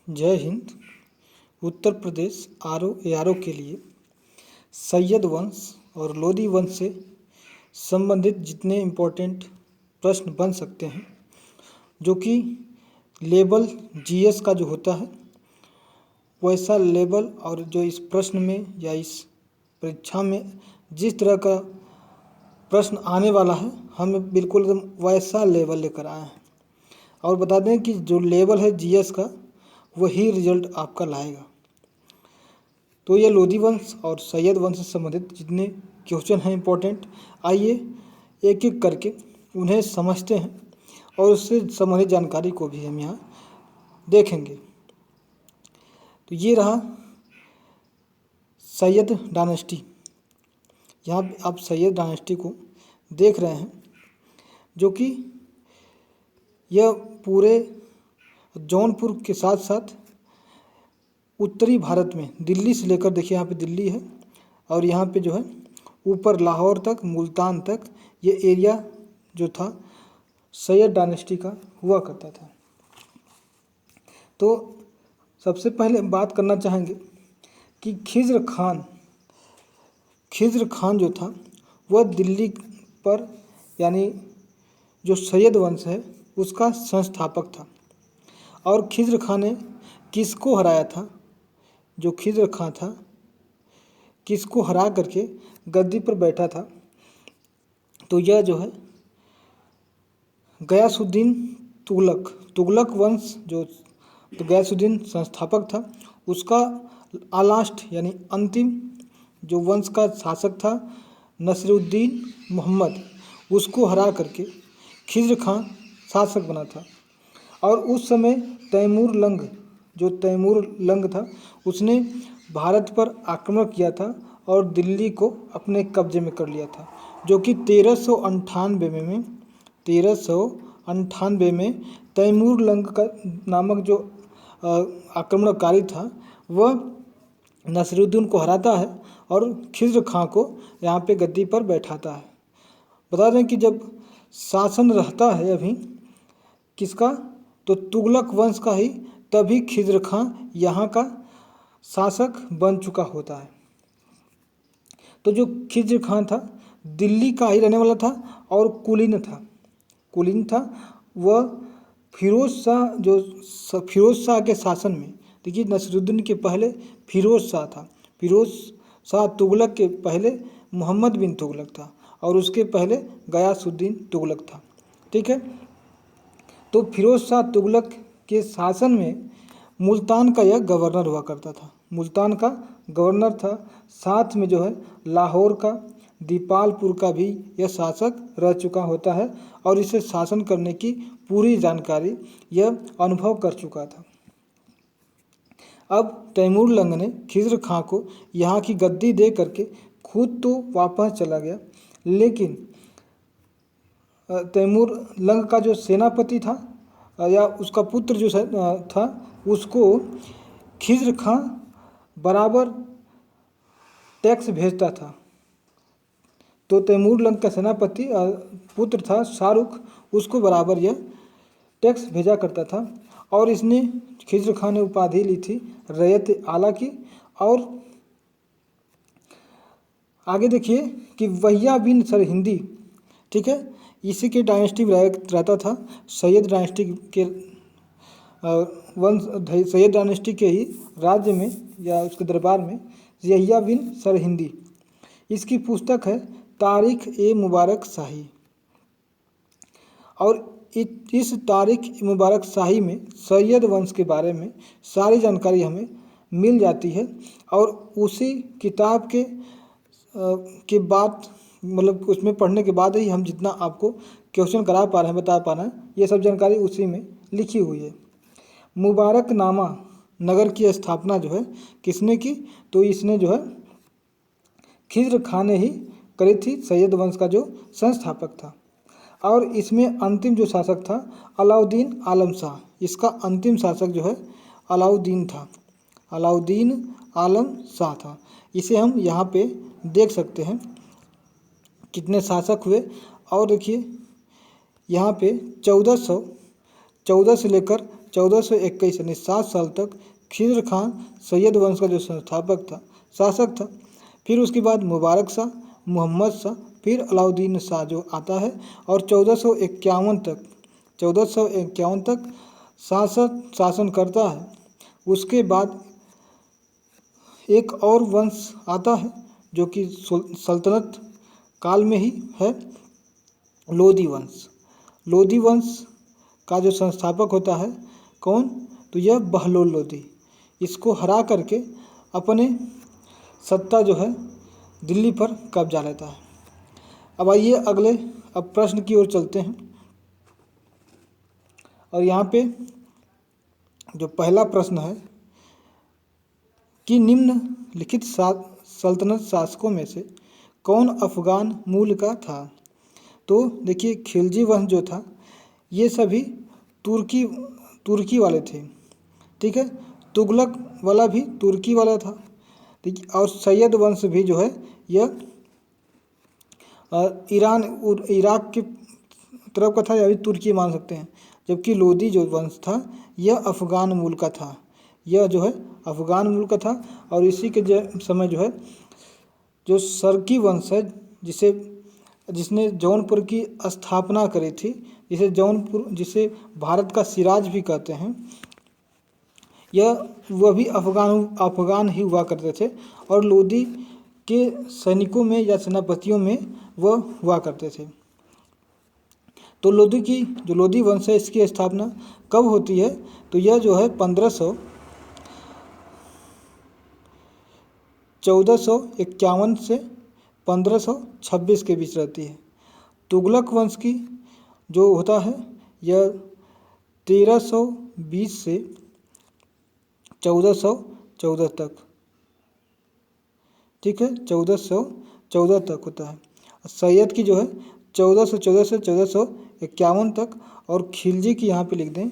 जय हिंद। उत्तर प्रदेश ARO के लिए सैयद वंश और लोदी वंश से संबंधित जितने इम्पोर्टेंट प्रश्न बन सकते हैं, जो कि लेवल GS का जो होता है वैसा लेवल, और जो इस प्रश्न में या इस परीक्षा में जिस तरह का प्रश्न आने वाला है, हम बिल्कुल एकदम वैसा लेवल लेकर आए हैं। और बता दें कि जो लेवल है GS का वही रिजल्ट आपका लाएगा। तो ये लोदी वंश और सैयद वंश से संबंधित जितने क्वेश्चन हैं इम्पोर्टेंट, आइए एक एक करके उन्हें समझते हैं और उससे संबंधित जानकारी को भी हम यहाँ देखेंगे। तो ये रहा सैयद डायनेस्टी। यहाँ आप सैयद डायनेस्टी को देख रहे हैं, जो कि यह पूरे जौनपुर के साथ साथ उत्तरी भारत में दिल्ली से लेकर, देखिए यहाँ पे दिल्ली है और यहाँ पे जो है ऊपर लाहौर तक, मुल्तान तक, ये एरिया जो था सैयद डायनेस्टी का हुआ करता था। तो सबसे पहले बात करना चाहेंगे कि खिज्र खान जो था वह दिल्ली पर, यानी जो सैयद वंश है उसका संस्थापक था। और खिज्र खान ने किसको हराया था? जो खिज्र खान था किसको हरा करके गद्दी पर बैठा था? तो यह जो है गयासुद्दीन तुगलक वंश, जो तो गयासुद्दीन संस्थापक था, उसका लास्ट यानी अंतिम जो वंश का शासक था नसीरुद्दीन मोहम्मद, उसको हरा करके खिज्र खान शासक बना था। और उस समय तैमूर लंग था, उसने भारत पर आक्रमण किया था और दिल्ली को अपने कब्जे में कर लिया था, जो कि 1398 में तैमूर लंग का नामक जो आक्रमणकारी था वह नसीरुद्दीन को हराता है और खिज्र खां को यहाँ पे गद्दी पर बैठाता है। बता दें कि जब शासन रहता है अभी किसका, तो तुगलक वंश का ही, तभी खिज्र खां यहाँ का शासक बन चुका होता है। तो जो खिज्र खां था दिल्ली का ही रहने वाला था और कुलीन था। वह फिरोज शाह के शासन में, देखिए नसीरुद्दीन के पहले फिरोज शाह था, फिरोज शाह तुगलक के पहले मोहम्मद बिन तुगलक था और उसके पहले गयासुद्दीन तुगलक था। ठीक है। तो फिरोज शाह तुगलक के शासन में मुल्तान का यह गवर्नर हुआ करता था, मुल्तान का गवर्नर था। साथ में जो है लाहौर का, दीपालपुर का भी यह शासक रह चुका होता है और इसे शासन करने की पूरी जानकारी यह अनुभव कर चुका था। अब तैमूर लंग ने खिज्र खां को यहाँ की गद्दी दे करके खुद तो वापस चला गया, लेकिन तैमूर लंग का जो सेनापति था या उसका पुत्र जो था, उसको खिज्र खां बराबर टैक्स भेजता था। तो तैमूर लंग का सेनापति पुत्र था शाहरुख, उसको बराबर यह टैक्स भेजा करता था। और इसने खिज्र खां ने उपाधि ली थी रैयत आला की। और आगे देखिए कि वहिया बिन सरहिंदी, ठीक है, इसी के डायनेस्टी में रहता था। सैयद डायनेस्टी के ही राज्य में या उसके दरबार में यहिया बिन सरहिंदी, इसकी पुस्तक है तारीख ए मुबारक शाही। और इस तारीख मुबारक शाही में सैयद वंश के बारे में सारी जानकारी हमें मिल जाती है। और उसी किताब के बाद, मतलब उसमें पढ़ने के बाद ही हम जितना आपको क्वेश्चन करा पा रहे हैं, बता पा रहे हैं, ये सब जानकारी उसी में लिखी हुई है। मुबारकनामा नगर की स्थापना जो है किसने की, तो इसने जो है खिज्र खान ने ही करी थी, सैयद वंश का जो संस्थापक था। और इसमें अंतिम जो शासक था अलाउद्दीन आलम शाह, इसका अंतिम शासक जो है अलाउद्दीन आलम शाह था। इसे हम यहाँ पे देख सकते हैं कितने शासक हुए। और देखिए यहाँ पे 1400 से लेकर 1421 यानी 7 साल तक खिज़्र खान सैयद वंश का जो संस्थापक था, शासक था। फिर उसके बाद मुबारक शाह, मोहम्मद शाह, फिर अलाउद्दीन शाह जो आता है और 1451 तक शासन करता है। उसके बाद एक और वंश आता है जो कि सल्तनत काल में ही है, लोधी वंश। लोधी वंश का जो संस्थापक होता है कौन, तो यह बहलोल लोधी। इसको हरा करके अपने सत्ता जो है दिल्ली पर कब्जा लेता है। अब आइए अगले प्रश्न की ओर चलते हैं। और यहाँ पे जो पहला प्रश्न है कि निम्नलिखित सल्तनत शासकों में से कौन अफगान मूल का था। तो देखिए खिलजी वंश जो था ये सभी तुर्की वाले थे, ठीक है। तुगलक वाला भी तुर्की वाला था, ठीक है। और सैयद वंश भी जो है यह इराक की तरफ का था, या भी तुर्की मान सकते हैं। जबकि लोधी जो वंश था यह अफगान मूल का था, यह जो है अफगान मूल का था। और इसी के समय जो है जो सरकी वंश है जिसने जौनपुर की स्थापना करी थी, जिसे भारत का सिराज भी कहते हैं, वह भी अफगान ही हुआ करते थे। और लोधी के सैनिकों में या सेनापतियों में वह हुआ करते थे। तो लोधी वंश है इसकी स्थापना कब होती है, तो यह जो है 1451 से 1526 के बीच रहती है। तुगलक वंश की जो होता है यह 1320 से 1414 तक, ठीक है, 1414 तक होता है। सैयद की जो है 1414 से 1451 तक। और खिलजी की यहाँ पे लिख दें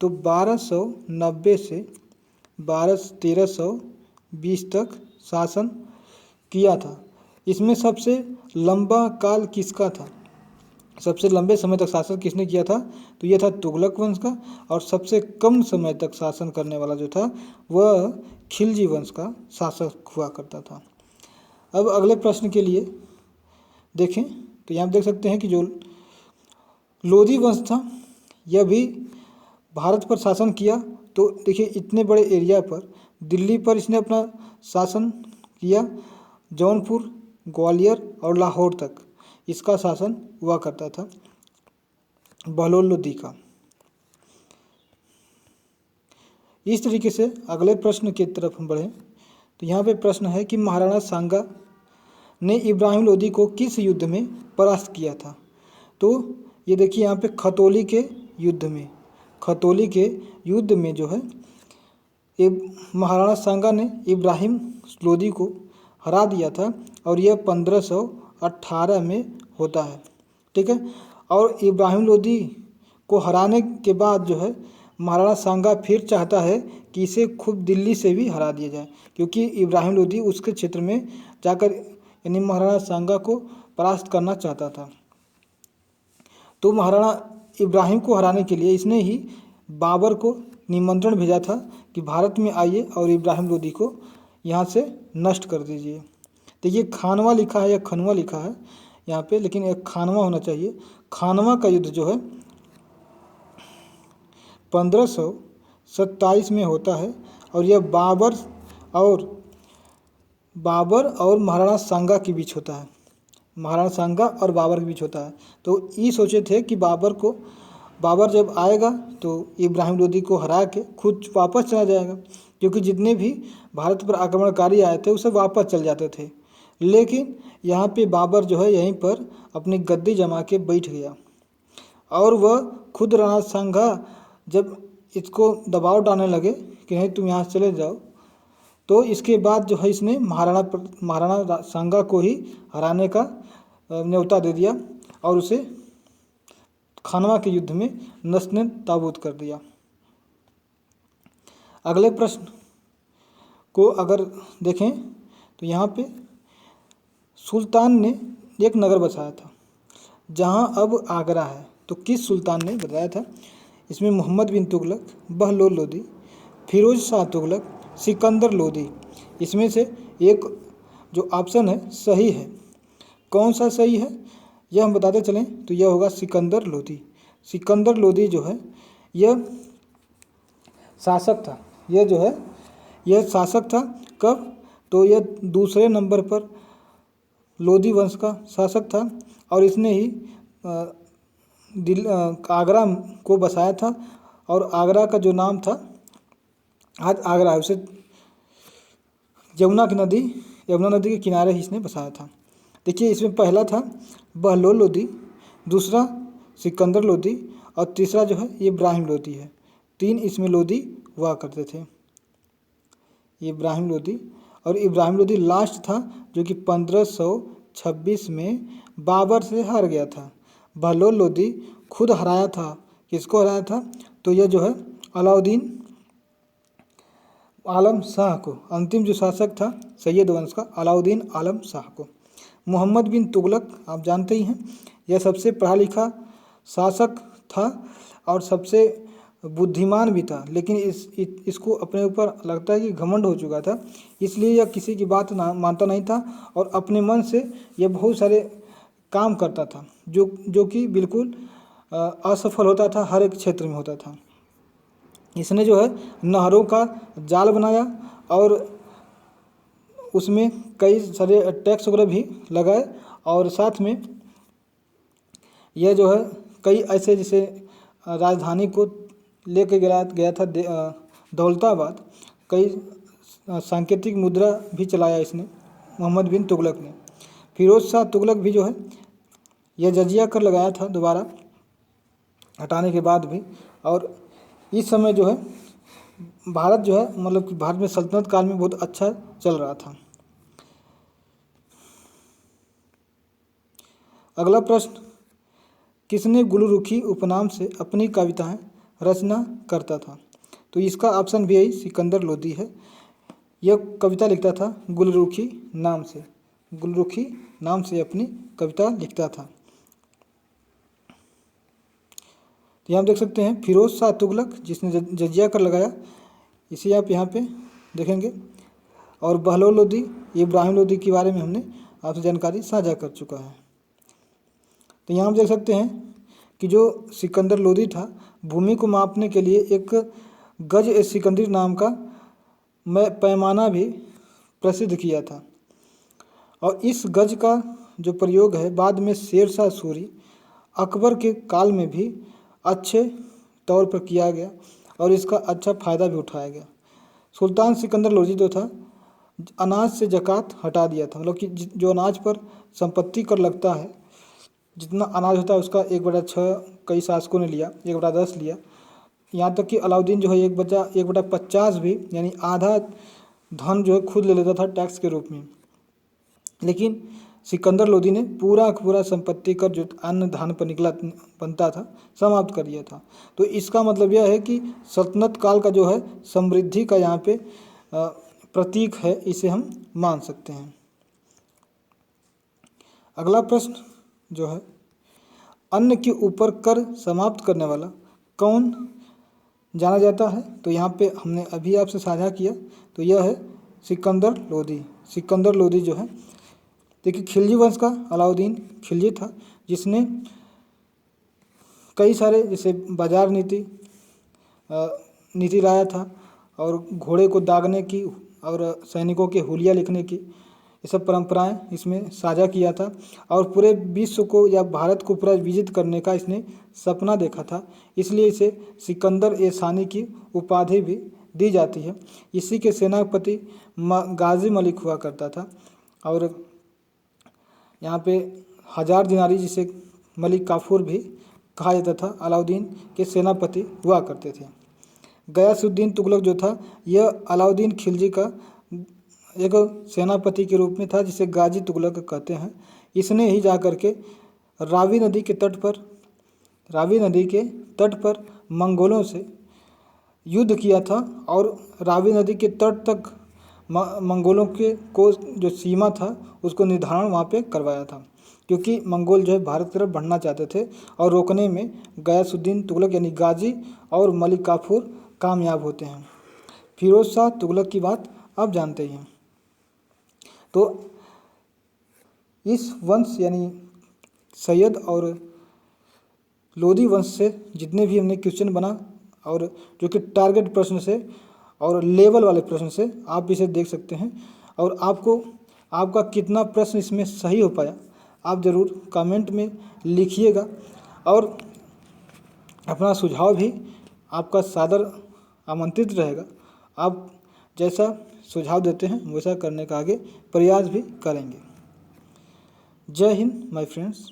तो 1290 से 1320 तक शासन किया था। इसमें सबसे लंबा काल किसका था, सबसे लंबे समय तक शासन किसने किया था, तो यह था तुगलक वंश का। और सबसे कम समय तक शासन करने वाला जो था वह खिलजी वंश का शासक हुआ करता था। अब अगले प्रश्न के लिए देखें तो यहाँ देख सकते हैं कि जो लोधी वंश था यह भी भारत पर शासन किया। तो देखिए इतने बड़े एरिया पर, दिल्ली पर इसने अपना शासन किया, जौनपुर, ग्वालियर और लाहौर तक इसका शासन हुआ करता था बहलोल लोधी का। इस तरीके से अगले प्रश्न की तरफ हम बढ़ें तो यहाँ पे प्रश्न है कि महाराणा सांगा ने इब्राहिम लोधी को किस युद्ध में परास्त किया था। तो ये देखिए यहाँ पे खतौली के युद्ध में जो है महाराणा सांगा ने इब्राहिम लोधी को हरा दिया था। और यह 1518 में होता है, ठीक है। और इब्राहिम लोधी को हराने के बाद जो है महाराणा सांगा फिर चाहता है कि इसे खुद दिल्ली से भी हरा दिया जाए, क्योंकि इब्राहिम लोधी उसके क्षेत्र में जाकर यानी महाराणा सांगा को परास्त करना चाहता था। तो महाराणा इब्राहिम को हराने के लिए इसने ही बाबर को निमंत्रण भेजा था कि भारत में आइए और इब्राहिम लोधी को यहाँ से नष्ट कर दीजिए। तो ये खानवा लिखा है या खनवा लिखा है यहाँ पे, लेकिन एक खानवा होना चाहिए। खानवा का युद्ध जो है 1527 में होता है। और यह बाबर और महाराणा सांगा के बीच होता है, महाराणा सांगा और बाबर के बीच होता है। तो ये सोचे थे कि बाबर जब आएगा तो इब्राहिम लोधी को हरा के खुद वापस चला जाएगा, क्योंकि जितने भी भारत पर आक्रमणकारी आए थे उसे वापस चल जाते थे। लेकिन यहाँ पे बाबर जो है यहीं पर अपनी गद्दी जमा के बैठ गया। और वह खुद राणा सांगा जब इसको दबाव डालने लगे कि नहीं तुम यहाँ से चले जाओ, तो इसके बाद जो है इसने महाराणा सांगा को ही हराने का न्योता दे दिया और उसे खानवा के युद्ध में नस्ने ताबूत कर दिया। अगले प्रश्न को अगर देखें तो यहाँ पे सुल्तान ने एक नगर बसाया था जहाँ अब आगरा है। तो किस सुल्तान ने बताया था, इसमें मोहम्मद बिन तुगलक, बहलोल लोदी, फिरोज शाह तुगलक, सिकंदर लोदी। इसमें से एक जो ऑप्शन है सही है। कौन सा सही है यह हम बताते चलें तो यह होगा सिकंदर लोदी। सिकंदर लोदी जो है यह शासक था। यह जो है यह शासक था कब, तो यह दूसरे नंबर पर लोदी वंश का शासक था और इसने ही आगरा को बसाया था। और आगरा का जो नाम था आज आगरा है, उसे यमुना नदी के किनारे ही इसने बसाया था। देखिए इसमें पहला था बहलोल लोदी, दूसरा सिकंदर लोदी और तीसरा जो है ये इब्राहिम लोदी है। 3 इसमें लोदी हुआ करते थे, ये इब्राहिम लोदी। और इब्राहिम लोदी लास्ट था जो कि 1526 में बाबर से हार गया था। बहलोल लोदी खुद हराया था। किसको हराया था, तो यह जो है अलाउद्दीन आलम शाह को, अंतिम जो शासक था सैयद वंश का अलाउद्दीन आलम शाह को। मोहम्मद बिन तुगलक आप जानते ही हैं, यह सबसे पढ़ा लिखा शासक था और सबसे बुद्धिमान भी था, लेकिन इसको अपने ऊपर लगता है कि घमंड हो चुका था, इसलिए यह किसी की बात मानता नहीं था और अपने मन से यह बहुत सारे काम करता था जो कि बिल्कुल असफल होता था, हर एक क्षेत्र में होता था। इसने जो है नहरों का जाल बनाया और उसमें कई सारे टैक्स वगैरह भी लगाए और साथ में यह जो है कई ऐसे जैसे राजधानी को लेके गया था दौलताबाद, कई सांकेतिक मुद्रा भी चलाया इसने मोहम्मद बिन तुगलक ने। फिरोज शाह तुगलक भी जो है यह जजिया कर लगाया था दोबारा हटाने के बाद भी। और इस समय जो है भारत जो है मतलब कि भारत में सल्तनत काल में बहुत अच्छा चल रहा था। अगला प्रश्न, किसने गुलरुखी उपनाम से अपनी कविताएं रचना करता था, तो इसका ऑप्शन भी यही सिकंदर लोदी है। यह कविता लिखता था गुलरुखी नाम से, गुलरुखी नाम से अपनी कविता लिखता था। तो यहाँ देख सकते हैं फिरोज शाह तुगलक जिसने जजिया कर लगाया, इसे आप यहाँ पे देखेंगे। और बहलोल लोदी, इब्राहिम लोदी के बारे में हमने आपसे जानकारी साझा कर चुका है। तो यहाँ हम देख सकते हैं कि जो सिकंदर लोदी था भूमि को मापने के लिए एक गज ए सिकंदरी नाम का पैमाना भी प्रसिद्ध किया था। और इस गज का जो प्रयोग है बाद में शेरशाह सूरी अकबर के काल में भी अच्छे तौर पर किया गया और इसका अच्छा फ़ायदा भी उठाया गया। सुल्तान सिकंदर लोदी जो था अनाज से ज़कात हटा दिया था, मतलब कि जो अनाज पर संपत्ति कर लगता है, जितना अनाज होता है उसका 1/6 कई शासकों ने लिया, 1/10 लिया। यहाँ तक कि अलाउद्दीन जो है 1/50 भी यानी आधा धन जो है खुद ले लेता था टैक्स के रूप में। लेकिन सिकंदर लोदी ने पूरा संपत्ति कर जो अन्न धान पर निकला बनता था समाप्त कर दिया था। तो इसका मतलब यह है कि सल्तनत काल का जो है समृद्धि का यहाँ पे प्रतीक है, इसे हम मान सकते हैं। अगला प्रश्न जो है, अन्न के ऊपर कर समाप्त करने वाला कौन जाना जाता है, तो यहाँ पे हमने अभी आपसे साझा किया, तो यह है सिकंदर लोदी। सिकंदर लोदी जो है देखिए खिलजी वंश का अलाउद्दीन खिलजी था जिसने कई सारे जैसे बाजार नीति लाया था और घोड़े को दागने की और सैनिकों के हुलिया लिखने की ये सब परंपराएं इसमें साझा किया था। और पूरे विश्व को या भारत को पूरा विजित करने का इसने सपना देखा था, इसलिए इसे सिकंदर-ए-सानी की उपाधि भी दी जाती है। इसी के सेनापति गाजी मलिक हुआ करता था और यहाँ पे 1000 दिनारी जिसे मलिक काफूर भी कहा जाता था अलाउद्दीन के सेनापति हुआ करते थे। गयासुद्दीन तुगलक जो था यह अलाउद्दीन खिलजी का एक सेनापति के रूप में था जिसे गाजी तुगलक कहते हैं। इसने ही जाकर के रावी नदी के तट पर मंगोलों से युद्ध किया था और रावी नदी के तट तक मंगोलों के को जो सीमा था उसको निर्धारण वहाँ पे करवाया था। क्योंकि मंगोल जो है भारत की तरफ बढ़ना चाहते थे और रोकने में गयासुद्दीन तुगलक यानी गाजी और मलिक काफूर कामयाब होते हैं। फिरोज शाह तुगलक की बात अब जानते हैं। तो इस वंश यानी सैयद और लोधी वंश से जितने भी हमने क्वेश्चन बना और जो कि टारगेट प्रश्न से और लेवल वाले प्रश्न से आप इसे देख सकते हैं। और आपका कितना प्रश्न इसमें सही हो पाया आप ज़रूर कमेंट में लिखिएगा और अपना सुझाव भी आपका सादर आमंत्रित रहेगा। आप जैसा सुझाव देते हैं वैसा करने का आगे प्रयास भी करेंगे। जय हिंद माय फ्रेंड्स।